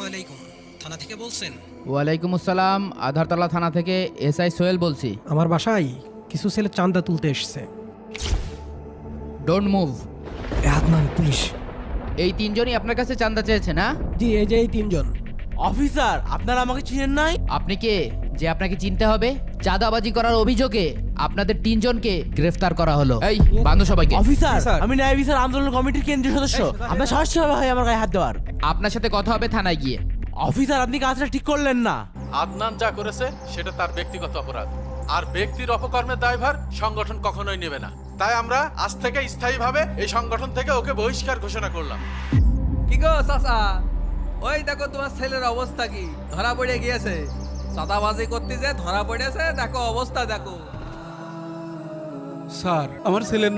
আলাইকুম, থানা থেকে বলছেন? ওয়ালাইকুম আসসালাম, আধারতলা থানা থেকে এসআই সোহেল বলছি। আমার বাসায় কিছু ছেলে চাঁদা তুলতে এসছে। Don't move. আদনান, পুলিশ। এই তিনজনই আপনার কাছে চাঁদা চেয়েছে না? জি, এই যে এই তিনজন। অফিসার, আপনারা আমাকে চিনেন নাই? আপনি কে যে আপনাকে চিনতে হবে? চাঁদাবাজি করার অভিযোগে আপনাদের তিনজনকে গ্রেফতার করা হলো। এই বান্ধব সবাইকে। অফিসার, জি, স্যার। আমি ন্যায় বিচার আন্দোলন কমিটির কেন্দ্রীয় সদস্য। আপনার সাহস কিভাবে হয় আমার গায়ে হাত দেওয়ার? আপনার সাথে কথা হবে থানায় গিয়ে। অফিসার, আপনি কাজটা ঠিক করলেন না। আদনান যা করেছে সেটা তার ব্যক্তিগত অপরাধ, আর ব্যক্তির অপকর্মের দায়ভার সংগঠন কখনোই নেবে না। তাই আমরা আজ থেকে স্থায়ীভাবে এই সংগঠন থেকে ওকে বহিষ্কার ঘোষণা করলাম। কি গো চাচা, ওই দেখো তোমার ছেলের অবস্থা কি, ধরা পড়ে গিয়েছে। চাঁদাবাজি করতে যে ধরা পড়েছে, দেখো অবস্থা দেখো। স্যার, আমার ছেলের নাম